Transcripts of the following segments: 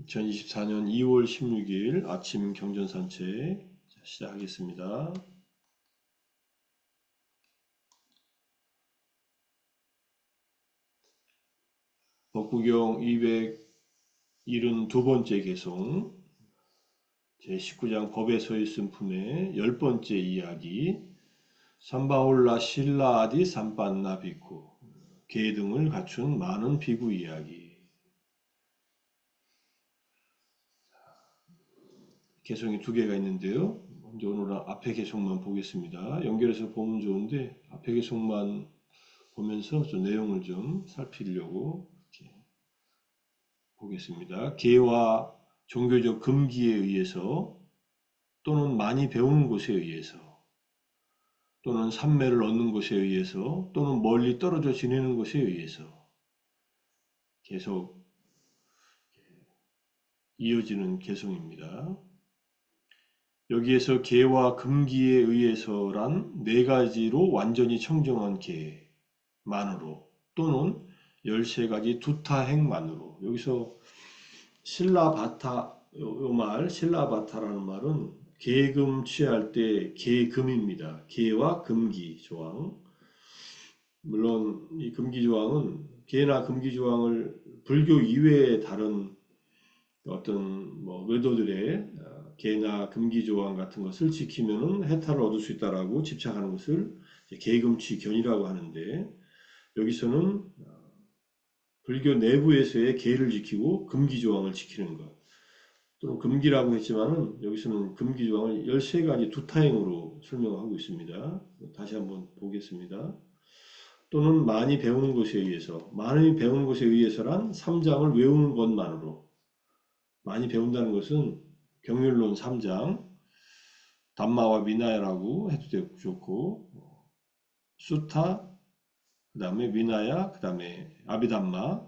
2024년 2월 16일 아침 경전산책 시작하겠습니다. 법구경 272번째 개송 제19장 법에 서있음 품의 10번째 이야기 삼바올라 실라아디 삼반나 비쿠 계등을 갖춘 많은 비구 이야기. 개송이 두 개가 있는데요. 먼저 오늘 앞에 개송만 보겠습니다. 연결해서 보면 좋은데 앞에 개송만 보면서 좀 내용을 좀 살피려고 이렇게 보겠습니다. 계와 종교적 금기에 의해서 또는 많이 배우는 곳에 의해서 또는 삼매를 얻는 곳에 의해서 또는 멀리 떨어져 지내는 곳에 의해서 계속 이어지는 개송입니다. 여기에서 계와 금기에 의해서란 네 가지로 완전히 청정한 계만으로 또는 13가지 두타행만으로. 여기서 실라바타, 요 말, 실라바타라는 말은 계금 취할 때 계금입니다. 계와 금기 조항. 물론 이 금기 조항은 계나 금기 조항을 불교 이외의 다른 어떤 외도들의 계나 금기 조항 같은 것을 지키면은 해탈을 얻을 수 있다라고 집착하는 것을 계금취견이라고 하는데, 여기서는 불교 내부에서의 계를 지키고 금기 조항을 지키는 것, 또는 금기라고 했지만은 여기서는 금기 조항을 13가지 두타행으로 설명하고 있습니다. 다시 한번 보겠습니다. 또는 많이 배우는 것에 의해서, 많이 배우는 것에 의해서란 3장을 외우는 것만으로. 많이 배운다는 것은 경륜론 3장 담마와 미나야라고 해도 좋고, 수타, 그 다음에 미나야, 그 다음에 아비담마,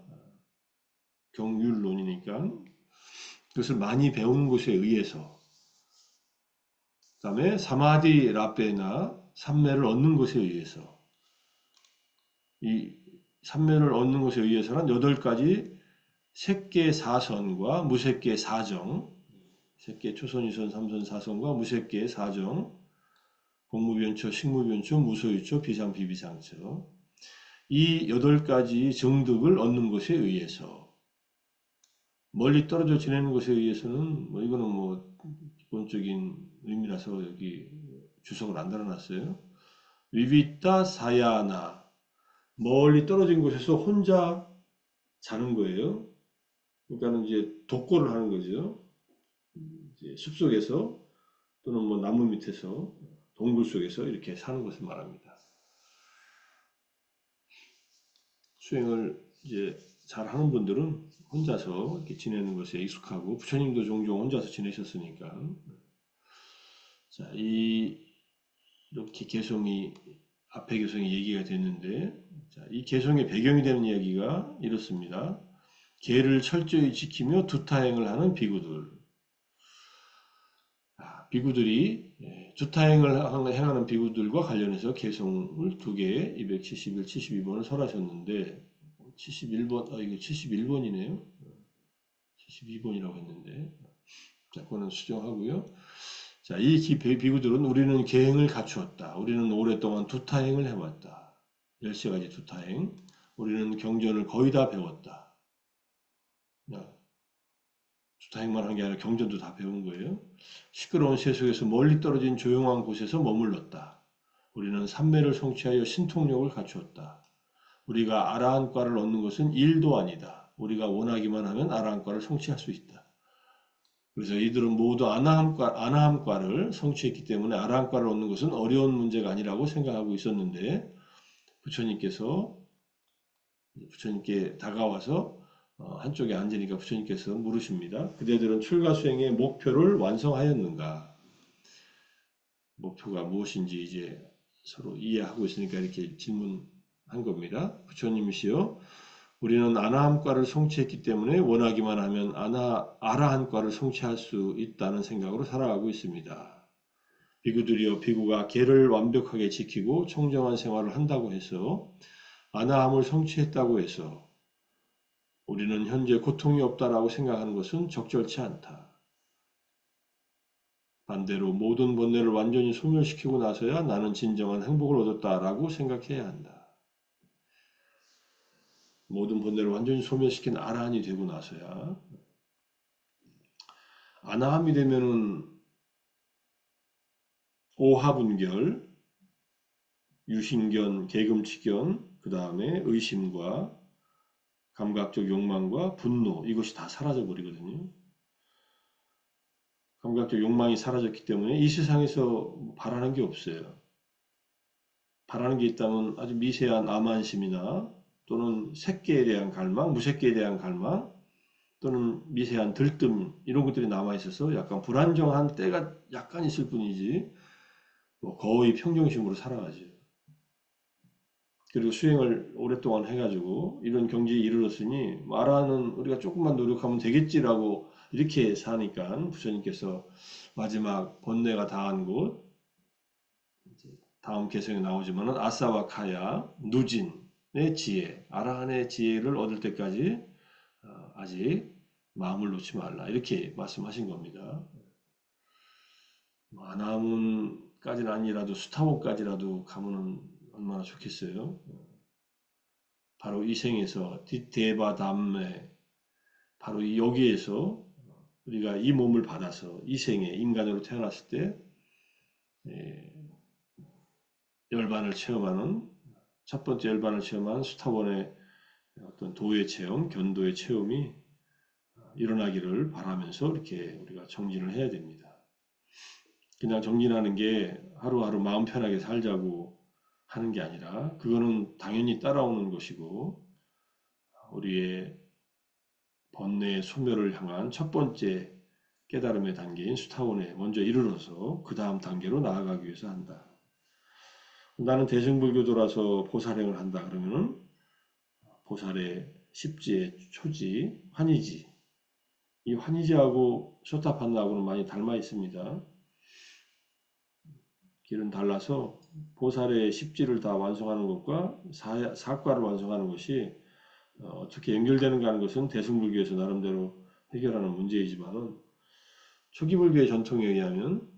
경륜론이니까 그것을 많이 배우는 것에 의해서, 그 다음에 사마디 라베나 삼매를 얻는 것에 의해서, 이 삼매를 얻는 것에 의해서는 8가지 색계 사선과 무색계 사정, 색계 초선, 이선, 삼선, 사선과 무색계 사정, 공무변처, 식무변처, 무소유처, 비상, 비비상처, 이 8가지 정득을 얻는 것에 의해서, 멀리 떨어져 지내는 것에 의해서는 이거는 기본적인 의미라서 여기 주석을 안 달아놨어요. 위비타 사야나, 멀리 떨어진 곳에서 혼자 자는 거예요. 그러니까 이제 독고를 하는 거죠. 이제 숲속에서 또는 나무 밑에서 동굴 속에서 이렇게 사는 것을 말합니다. 수행을 이제 잘 하는 분들은 혼자서 이렇게 지내는 것에 익숙하고, 부처님도 종종 혼자서 지내셨으니까. 자, 이렇게 개성이, 앞에 개성이 얘기가 됐는데, 자, 이 개성의 배경이 되는 이야기가 이렇습니다. 계를 철저히 지키며 두타행을 하는 비구들. 비구들이 두타행을 행하는 비구들과 관련해서 개성을 2개, 271, 72번을 설하셨는데, 71번, 이거 71번이네요. 72번이라고 했는데, 자, 그거는 수정하고요. 자, 이 비구들은 우리는 계행을 갖추었다. 우리는 오랫동안 두타행을 해왔다. 13가지 두타행. 우리는 경전을 거의 다 배웠다. 두타행만 한 게 아니라 경전도 다 배운 거예요. 시끄러운 세속에서 멀리 떨어진 조용한 곳에서 머물렀다. 우리는 삼매를 성취하여 신통력을 갖추었다. 우리가 아라한과를 얻는 것은 일도 아니다. 우리가 원하기만 하면 아라한과를 성취할 수 있다. 그래서 이들은 모두 아나함과를 성취했기 때문에 아라한과를 얻는 것은 어려운 문제가 아니라고 생각하고 있었는데, 부처님께 다가와서 한쪽에 앉으니까 부처님께서 물으십니다. 그대들은 출가 수행의 목표를 완성하였는가? 목표가 무엇인지 이제 서로 이해하고 있으니까 이렇게 질문한 겁니다. 부처님이시여, 우리는 아나함과를 성취했기 때문에 원하기만 하면 아라한과를 성취할 수 있다는 생각으로 살아가고 있습니다. 비구들이여, 비구가 계를 완벽하게 지키고 청정한 생활을 한다고 해서, 아나함을 성취했다고 해서 우리는 현재 고통이 없다라고 생각하는 것은 적절치 않다. 반대로 모든 번뇌를 완전히 소멸시키고 나서야 나는 진정한 행복을 얻었다라고 생각해야 한다. 모든 번뇌를 완전히 소멸시킨 아라한이 되고 나서야. 아나함이 되면은 오하분결, 유신견, 계금치견, 그 다음에 의심과 감각적 욕망과 분노, 이것이 다 사라져 버리거든요. 감각적 욕망이 사라졌기 때문에 이 세상에서 바라는 게 없어요. 바라는 게 있다면 아주 미세한 암안심이나 또는 색계에 대한 갈망, 무색계에 대한 갈망, 또는 미세한 들뜸 이런 것들이 남아 있어서 약간 불안정한 때가 약간 있을 뿐이지 뭐 거의 평정심으로 살아가죠. 그리고 수행을 오랫동안 해가지고 이런 경지에 이르렀으니 말하는 우리가 조금만 노력하면 되겠지라고 이렇게 사니까 부처님께서 마지막 번뇌가 다한 곳 다음 개성에 나오지만은 아사와 카야 누진의 지혜 아라한의 지혜를 얻을 때까지 아직 마음을 놓지 말라 이렇게 말씀하신 겁니다. 아나문까지는 아니라도 수타원까지라도 가면은 얼마나 좋겠어요. 바로 이 생에서 뒷대바담에 바로 이 여기에서 우리가 이 몸을 받아서 이 생에 인간으로 태어났을 때 열반을 체험하는 첫 번째 열반을 체험한 수타원의 어떤 도의 체험, 견도의 체험이 일어나기를 바라면서 이렇게 우리가 정진을 해야 됩니다. 그냥 정진하는 게 하루하루 마음 편하게 살자고 하는 게 아니라 그거는 당연히 따라오는 것이고 우리의 번뇌의 소멸을 향한 첫 번째 깨달음의 단계인 수타원에 먼저 이르러서 그 다음 단계로 나아가기 위해서 한다. 나는 대승불교도라서 보살행을 한다 그러면은 보살의 십지의 초지, 환희지. 이 환희지하고 소타판나하고는 많이 닮아 있습니다. 길은 달라서 보살의 십지를 다 완성하는 것과 사과를 완성하는 것이 어떻게 연결되는가 하는 것은 대승불교에서 나름대로 해결하는 문제이지만은 초기 불교의 전통에 의하면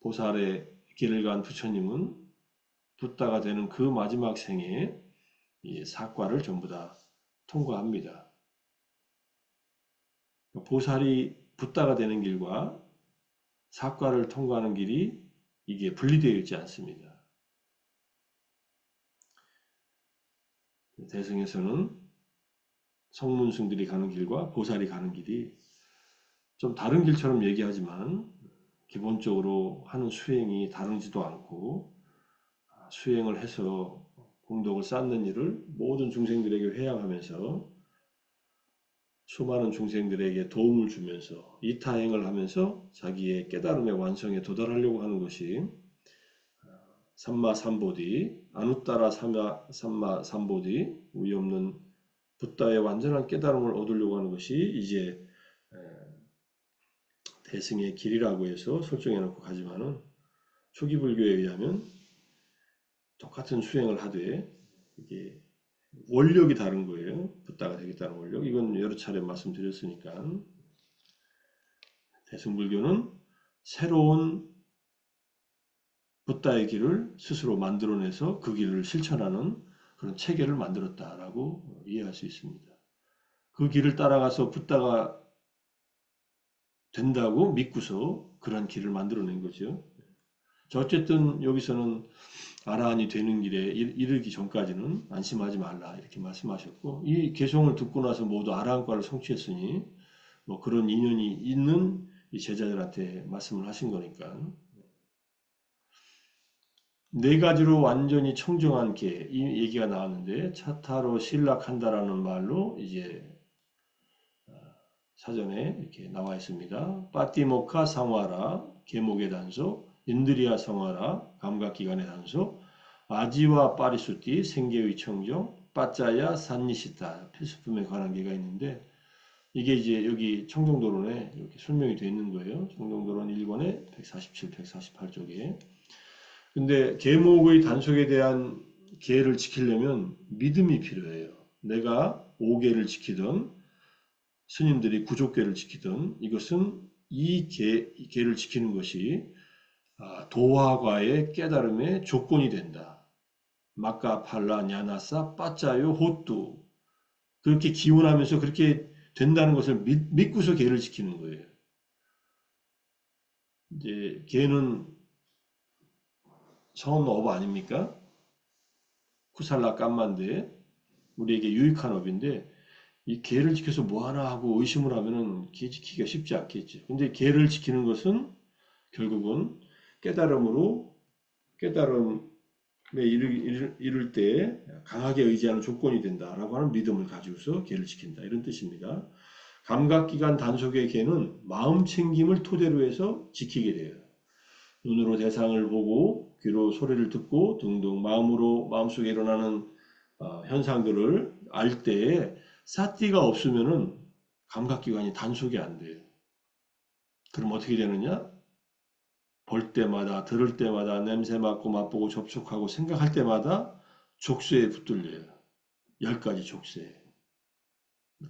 보살의 길을 간 부처님은 붓다가 되는 그 마지막 생에 이 사과를 전부 다 통과합니다. 보살이 붓다가 되는 길과 사과를 통과하는 길이 이게 분리되어 있지 않습니다. 대승에서는 성문승들이 가는 길과 보살이 가는 길이 좀 다른 길처럼 얘기하지만 기본적으로 하는 수행이 다르지도 않고 수행을 해서 공덕을 쌓는 일을 모든 중생들에게 회양하면서 수많은 중생들에게 도움을 주면서 이타행을 하면서 자기의 깨달음의 완성에 도달하려고 하는 것이 삼마삼보디, 아누따라 삼마삼보디, 우리 없는 붓다의 완전한 깨달음을 얻으려고 하는 것이 이제 대승의 길이라고 해서 설정해 놓고 가지만은 초기 불교에 의하면 똑같은 수행을 하되 이게 원력이 다른 거예요. 붓다가 되겠다는 원력. 이건 여러 차례 말씀드렸으니까 대승불교는 새로운 붓다의 길을 스스로 만들어내서 그 길을 실천하는 그런 체계를 만들었다라고 이해할 수 있습니다. 그 길을 따라가서 붓다가 된다고 믿고서 그런 길을 만들어낸 거죠. 어쨌든 여기서는 아라한이 되는 길에 이르기 전까지는 안심하지 말라 이렇게 말씀하셨고 이 개송을 듣고 나서 모두 아라한과를 성취했으니 뭐 그런 인연이 있는 이 제자들한테 말씀을 하신 거니까 네 가지로 완전히 청정한 개, 이 얘기가 나왔는데 차타로 신락한다라는 말로 이제 사전에 이렇게 나와 있습니다. 빠띠모카 상화라, 계목의 단소, 인드리아 성화라, 감각기관의 단소, 아지와 파리수띠, 생계의 청정, 빠짜야 산니시타, 필수품에 관한 게가 있는데 이게 이제 여기 청정도론에 이렇게 설명이 되어 있는 거예요. 청정도론 1권에 147, 148쪽에. 근데 계목의 단속에 대한 계를 지키려면 믿음이 필요해요. 내가 5계를 지키든 스님들이 구족계를 지키든 이것은 이 계를 지키는 것이 도화과의 깨달음의 조건이 된다. 마까 팔라 냐나사 빠짜요 호뚜 그렇게 기원하면서 그렇게 된다는 것을 믿고서 계를 지키는 거예요. 이제 계는 선업 아닙니까? 쿠살라 깜만데 우리에게 유익한 업인데 이 계를 지켜서 뭐 하나 하고 의심을 하면은 계 지키기가 쉽지 않겠죠. 근데 계를 지키는 것은 결국은 깨달음으로 깨달음에 이를 때 강하게 의지하는 조건이 된다라고 하는 믿음을 가지고서 계를 지킨다 이런 뜻입니다. 감각기관 단속의 계는 마음 챙김을 토대로 해서 지키게 돼요. 눈으로 대상을 보고 귀로 소리를 듣고 등등 마음으로 마음속에 일어나는 현상들을 알 때에 사띠가 없으면은 감각기관이 단속이 안 돼요. 그럼 어떻게 되느냐? 볼 때마다 들을 때마다 냄새 맡고 맛보고 접촉하고 생각할 때마다 족쇄에 붙들려요. 10가지 족쇄.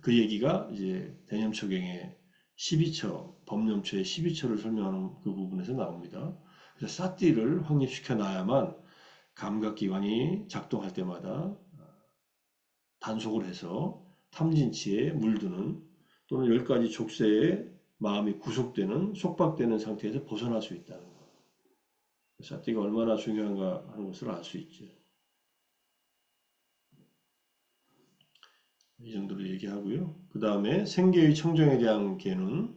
그 얘기가 이제 대념처경의 12처, 법념처의 12처를 설명하는 그 부분에서 나옵니다. 그래서 사띠를 확립시켜 놔야만 감각기관이 작동할 때마다 단속을 해서 탐진치에 물드는 또는 10가지 족쇄에 마음이 구속되는 속박되는 상태에서 벗어날 수 있다는 것. 사띠가 얼마나 중요한가 하는 것을 알 수 있죠. 이 정도로 얘기하고요. 그 다음에 생계의 청정에 대한 계는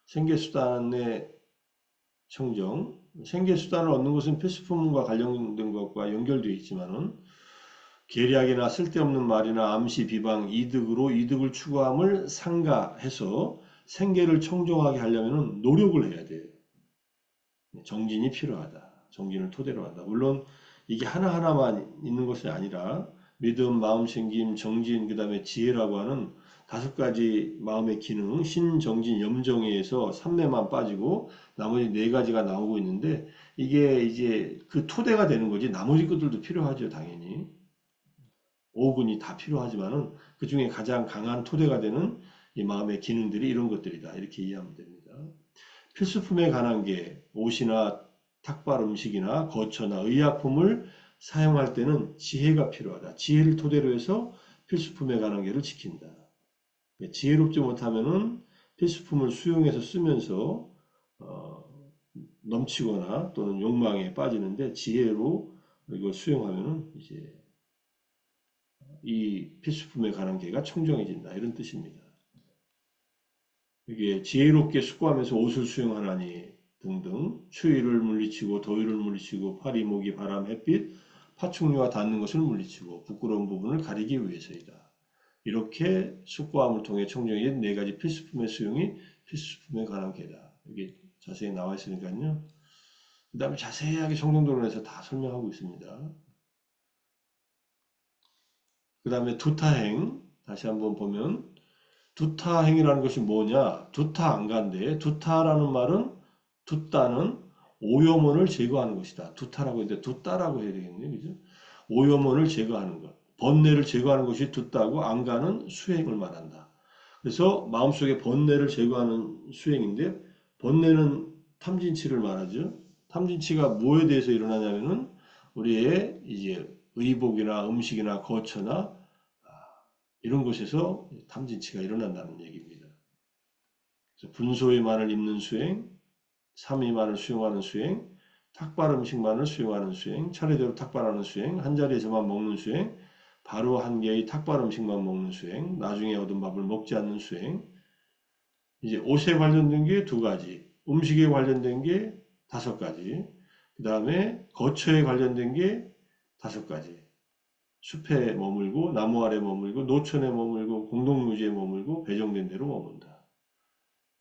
생계수단의 청정, 생계수단을 얻는 것은 필수품과 관련된 것과 연결되어 있지만은 계략이나 쓸데없는 말이나 암시, 비방, 이득으로 이득을 추구함을 상가해서 생계를 청정하게 하려면 노력을 해야 돼요. 정진이 필요하다. 정진을 토대로 한다. 물론 이게 하나하나만 있는 것이 아니라 믿음, 마음챙김, 정진, 그 다음에 지혜라고 하는 5가지 마음의 기능, 신정진, 염정에서 3매만 빠지고 나머지 4가지가 나오고 있는데 이게 이제 그 토대가 되는 거지 나머지 것들도 필요하죠. 당연히. 5군이 다 필요하지만은 그 중에 가장 강한 토대가 되는 이 마음의 기능들이 이런 것들이다. 이렇게 이해하면 됩니다. 필수품에 관한 게 옷이나 탁발 음식이나 거처나 의약품을 사용할 때는 지혜가 필요하다. 지혜를 토대로 해서 필수품에 관한 게를 지킨다. 지혜롭지 못하면은 필수품을 수용해서 쓰면서 넘치거나 또는 욕망에 빠지는데 지혜로 이걸 수용하면은 이제 이 필수품에 관한 게가 청정해진다. 이런 뜻입니다. 이게 지혜롭게 숙고하면서 옷을 수용하나니 등등 추위를 물리치고 더위를 물리치고 파리, 모기, 바람, 햇빛, 파충류와 닿는 것을 물리치고 부끄러운 부분을 가리기 위해서이다. 이렇게 숙고함을 통해 청정해진 4가지 필수품의 수용이 필수품에 관한 게다. 이게 자세히 나와 있으니까요. 그 다음에 자세하게 청정도론에서 다 설명하고 있습니다. 그 다음에 두타행 다시 한번 보면 두타행이라는 것이 뭐냐? 두타안간데 두타라는 말은 두따는 오염원을 제거하는 것이다. 두타라고 했는데 두따라고 해야 되겠네요. 그죠? 오염원을 제거하는 것. 번뇌를 제거하는 것이 두따고 안간은 수행을 말한다. 그래서 마음속에 번뇌를 제거하는 수행인데 번뇌는 탐진치를 말하죠. 탐진치가 뭐에 대해서 일어나냐면은 우리의 이제 의복이나 음식이나 거처나 이런 곳에서 탐진치가 일어난다는 얘기입니다. 그래서 분소의만을 입는 수행, 삼위만을 수용하는 수행, 탁발 음식만을 수용하는 수행, 차례대로 탁발하는 수행, 한 자리에서만 먹는 수행, 바로 한 개의 탁발 음식만 먹는 수행, 나중에 얻은 밥을 먹지 않는 수행, 이제 옷에 관련된 게 2가지, 음식에 관련된 게 5가지, 그 다음에 거처에 관련된 게 5가지, 숲에 머물고 나무 아래 머물고 노천에 머물고 공동묘지에 머물고 배정된 대로 머문다.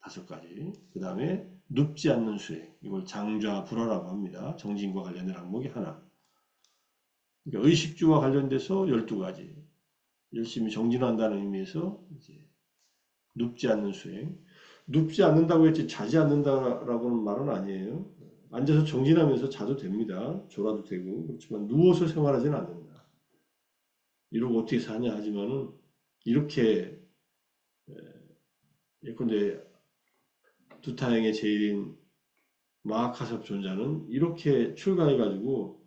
5가지. 그 다음에 눕지 않는 수행. 이걸 장좌불화라고 합니다. 정진과 관련된 항목이 하나. 그러니까 의식주와 관련돼서 12가지. 열심히 정진한다는 의미에서 이제 눕지 않는 수행. 눕지 않는다고 했지 자지 않는다라고는 말은 아니에요. 앉아서 정진하면서 자도 됩니다. 졸아도 되고. 그렇지만 누워서 생활하지는 않는다. 이러고 어떻게 사냐 하지만은 이렇게 예컨대 두타행의 제일인 마하카삽 존자는 이렇게 출가해가지고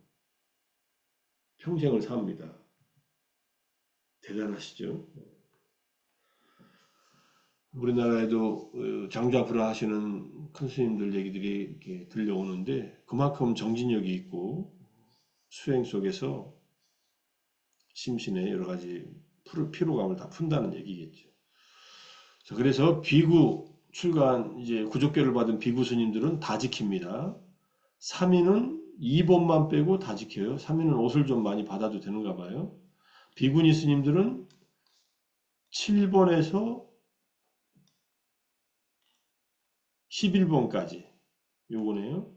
평생을 삽니다. 대단하시죠? 우리나라에도 장자부라 하시는 큰 스님들 얘기들이 이렇게 들려오는데 그만큼 정진력이 있고 수행 속에서 심신의 여러 가지 피로감을 다 푼다는 얘기겠죠. 자, 그래서 비구 출가한 이제 구족교를 받은 비구 스님들은 다 지킵니다. 3인은 2번만 빼고 다 지켜요. 3인은 옷을 좀 많이 받아도 되는가 봐요. 비구니 스님들은 7번에서 11번까지 요거네요.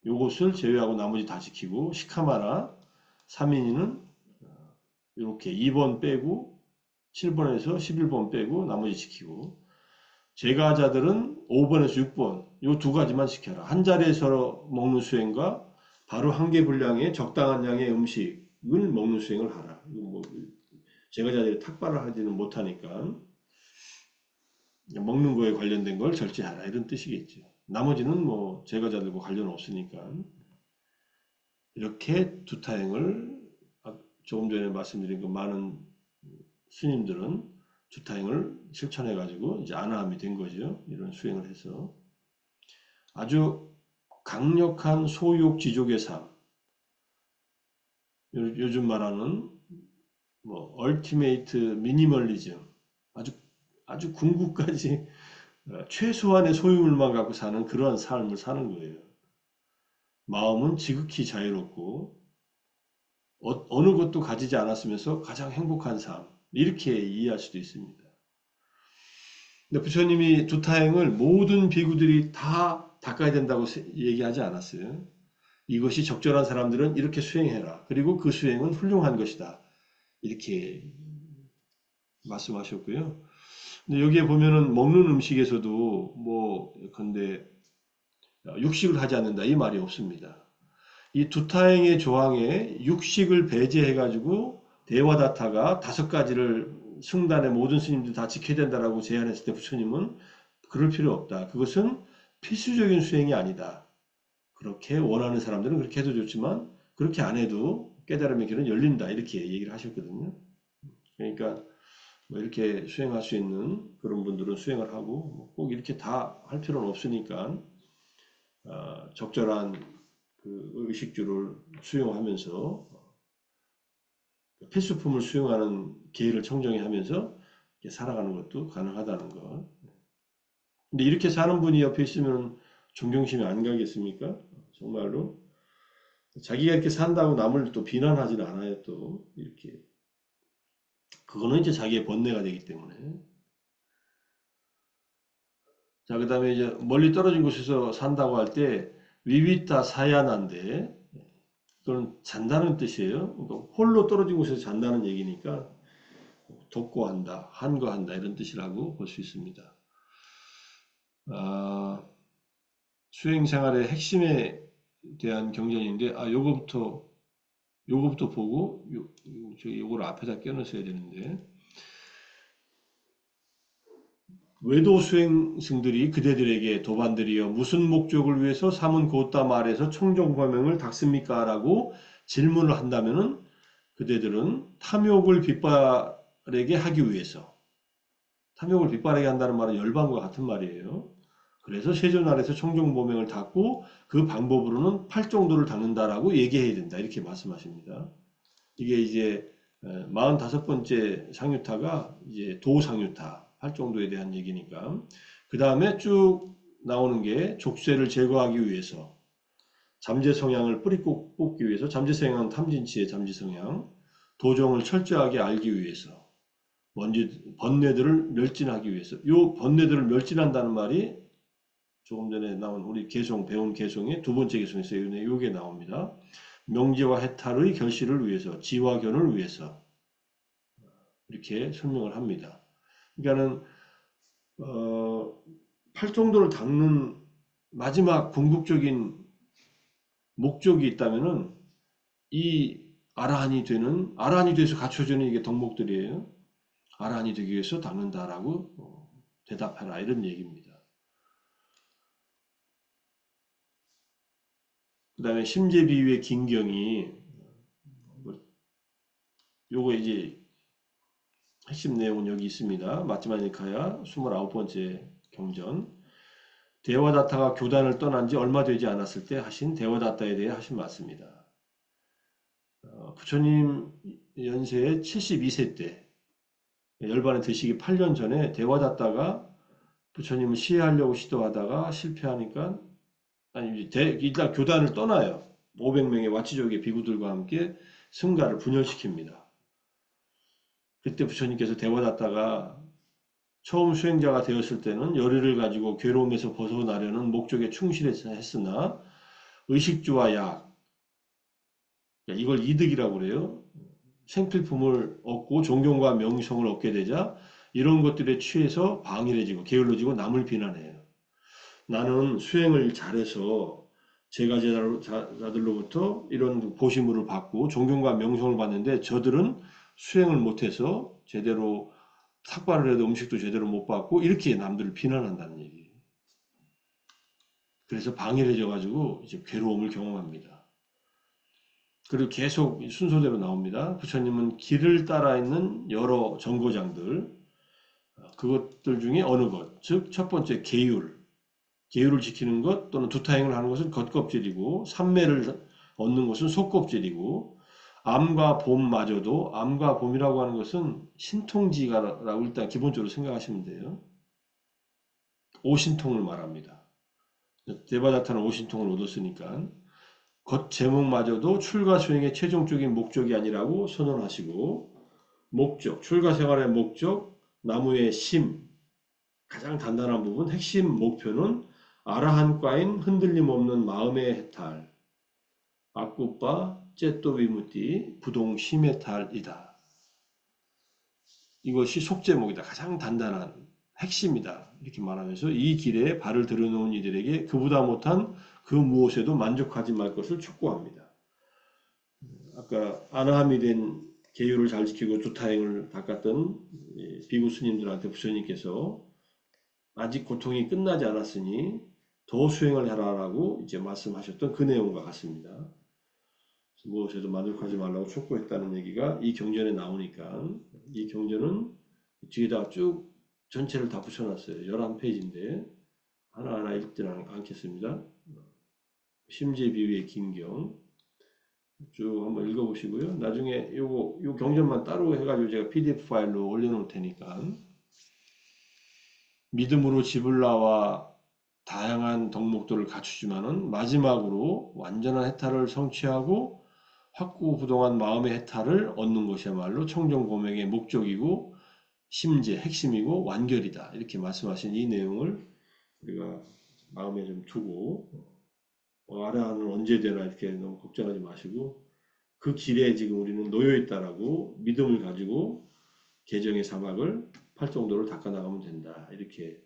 요것을 제외하고 나머지 다 지키고 시카마나 3인이는 이렇게 2번 빼고 7번에서 11번 빼고 나머지 지키고 제가자들은 5번에서 6번 요 두 가지만 지켜라. 한 자리에서 먹는 수행과 바로 한개 분량의 적당한 양의 음식을 먹는 수행을 하라. 뭐 제가자들이 탁발을 하지는 못하니까 먹는 거에 관련된 걸 절제하라 이런 뜻이겠죠. 나머지는 뭐 제가자들과 관련 없으니까 이렇게 두타행을 조금 전에 말씀드린 그 많은 스님들은 두타행을 실천해 가지고 이제 아나함이 된 거죠. 이런 수행을 해서 아주 강력한 소욕 지족의 삶, 요즘 말하는 뭐 얼티메이트 미니멀리즘, 아주 궁극까지 최소한의 소유물만 갖고 사는 그러한 삶을 사는 거예요. 마음은 지극히 자유롭고 어느 것도 가지지 않았으면서 가장 행복한 삶 이렇게 이해할 수도 있습니다. 근데 부처님이 두타행을 모든 비구들이 다 닦아야 된다고 얘기하지 않았어요. 이것이 적절한 사람들은 이렇게 수행해라. 그리고 그 수행은 훌륭한 것이다. 이렇게 말씀하셨고요. 근데 여기에 보면은 먹는 음식에서도 뭐 근데 육식을 하지 않는다 이 말이 없습니다. 이 두타행의 조항에 육식을 배제해가지고 대화다타가 5가지를 승단의 모든 스님들 다 지켜야 된다라고 제안했을 때 부처님은 그럴 필요 없다. 그것은 필수적인 수행이 아니다. 그렇게 원하는 사람들은 그렇게 해도 좋지만 그렇게 안 해도 깨달음의 길은 열린다. 이렇게 얘기를 하셨거든요. 그러니까 뭐 이렇게 수행할 수 있는 그런 분들은 수행을 하고 꼭 이렇게 다 할 필요는 없으니까 적절한 그 의식주를 수용하면서 필수품을 수용하는 기회를 청정하면서 살아가는 것도 가능하다는 것. 근데 이렇게 사는 분이 옆에 있으면 존경심이 안 가겠습니까? 정말로 자기가 이렇게 산다고 남을 또 비난하지는 않아요. 또 이렇게 그거는 이제 자기의 번뇌가 되기 때문에. 자, 그 다음에 이제 멀리 떨어진 곳에서 산다고 할 때 위위타 사야난데 그건 잔다는 뜻이에요. 그러니까 홀로 떨어진 곳에서 잔다는 얘기니까 독고한다, 한거한다 이런 뜻이라고 볼 수 있습니다. 수행 생활의 핵심에 대한 경전인데 요거부터 보고 요거를 앞에다 껴넣어야 되는데 외도 수행승들이 그대들에게 도반들이여 무슨 목적을 위해서 삼은 곧다 말해서 청정법명을 닦습니까? 라고 질문을 한다면은 그대들은 탐욕을 빗바라게 하기 위해서 탐욕을 빗바라게 한다는 말은 열반과 같은 말이에요. 그래서 세존 아래서 청정법명을 닦고 그 방법으로는 8정도를 닦는다라고 얘기해야 된다. 이렇게 말씀하십니다. 이게 이제 45번째 상유타가 이제 도상유타 8정도에 대한 얘기니까 그 다음에 쭉 나오는 게 족쇄를 제거하기 위해서 잠재 성향을 뿌리 뽑기 위해서 잠재 성향은 탐진치의 잠재 성향 도정을 철저하게 알기 위해서 번뇌들을 멸진하기 위해서 요 번뇌들을 멸진한다는 말이 조금 전에 나온 우리 배운 개송의 두 번째 개송에서 요게 나옵니다. 명제와 해탈의 결실을 위해서 지화견을 위해서 이렇게 설명을 합니다. 그러니까는 8정도를 닦는 마지막 궁극적인 목적이 있다면은 이 아라한이 돼서 갖춰주는 이게 덕목들이에요. 아라한이 되기 위해서 닦는다라고 대답하라 이런 얘기입니다. 그 다음에 심재비유의 긴경이 뭐 요거 이제 핵심 내용은 여기 있습니다. 마츠마니카야 29번째 경전. 데와다타가 교단을 떠난 지 얼마 되지 않았을 때 하신 데와다타에 대해 하신 말씀입니다. 부처님 연세 72세 때 열반에 드시기 8년 전에 데와다타가 부처님을 시해하려고 시도하다가 실패하니까 아니 일단 교단을 떠나요. 500명의 와치족의 비구들과 함께 승가를 분열시킵니다. 그때 부처님께서 데와다타가 처음 수행자가 되었을 때는 열의를 가지고 괴로움에서 벗어나려는 목적에 충실했으나 의식주와 약, 이걸 이득이라고 그래요. 생필품을 얻고 존경과 명성을 얻게 되자 이런 것들에 취해서 방일해지고 게을러지고 남을 비난해요. 나는 수행을 잘해서 제가 제자들로부터 이런 보시물을 받고 존경과 명성을 받는데 저들은 수행을 못해서 제대로 삭발을 해도 음식도 제대로 못 받고 이렇게 남들을 비난한다는 얘기예요. 그래서 방해해져 가지고 이제 괴로움을 경험합니다. 그리고 계속 순서대로 나옵니다. 부처님은 길을 따라 있는 여러 정거장들, 그것들 중에 어느 것, 즉 첫 번째 계율을 지키는 것 또는 두타행을 하는 것은 겉껍질이고 삼매를 얻는 것은 속껍질이고 암과 봄마저도 암과 봄이라고 하는 것은 신통지가라고 일단 기본적으로 생각하시면 돼요. 오신통을 말합니다. 데바다타는 오신통을 얻었으니까 겉 제목마저도 출가 수행의 최종적인 목적이 아니라고 선언하시고 목적, 출가 생활의 목적, 나무의 심, 가장 단단한 부분, 핵심 목표는 아라한과인 흔들림 없는 마음의 해탈, 아쿠빠, 째또 위무띠, 부동 심해탈이다. 이것이 속제목이다. 가장 단단한 핵심이다. 이렇게 말하면서 이 길에 발을 들여놓은 이들에게 그보다 못한 그 무엇에도 만족하지 말 것을 촉구합니다. 아까 아나함이 된 계율을 잘 지키고 두타행을 닦았던 비구 스님들한테 부처님께서 아직 고통이 끝나지 않았으니 더 수행을 해라라고 이제 말씀하셨던 그 내용과 같습니다. 무엇에도 만족하지 말라고 촉구했다는 얘기가 이 경전에 나오니까 이 경전은 뒤에다 쭉 전체를 다 붙여놨어요. 11페이지인데 하나하나 읽지는 않겠습니다. 심재비유의 긴경 쭉 한번 읽어보시고요. 나중에 요 경전만 따로 해가지고 제가 PDF 파일로 올려놓을 테니까 믿음으로 집을 나와 다양한 덕목들을 갖추지만은 마지막으로 완전한 해탈을 성취하고 확고부동한 마음의 해탈을 얻는 것이야말로 청정고명의 목적이고 심재, 핵심이고 완결이다. 이렇게 말씀하신 이 내용을 우리가 마음에 좀 두고 아라한은 언제 되나 이렇게 너무 걱정하지 마시고 그 길에 지금 우리는 놓여 있다라고 믿음을 가지고 계정의 사막을 팔정도를 닦아 나가면 된다. 이렇게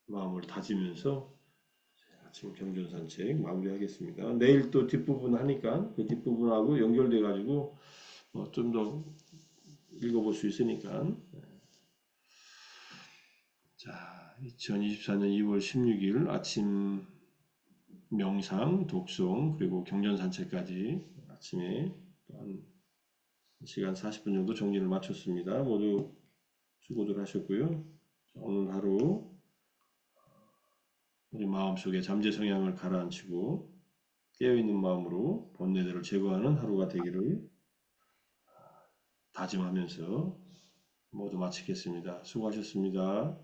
마음을 다지면서 아침 경전 산책 마무리하겠습니다. 내일 또 뒷부분 하니까 그 뒷부분하고 연결돼 가지고 좀 더 읽어볼 수 있으니까 자 2024년 2월 16일 아침 명상, 독송 그리고 경전 산책까지 아침에 한 시간 40분 정도 정리를 마쳤습니다. 모두 수고들 하셨고요. 오늘 하루 우리 마음속에 잠재 성향을 가라앉히고 깨어있는 마음으로 본뇌들을 제거하는 하루가 되기를 다짐하면서 모두 마치겠습니다. 수고하셨습니다.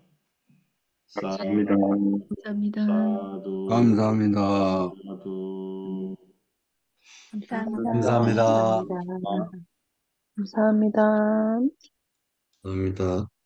감사합니다. 감사합니다. 사두, 감사합니다. 사두. 감사합니다. 감사합니다. 감사합니다. 감사합니다. 감사합니다.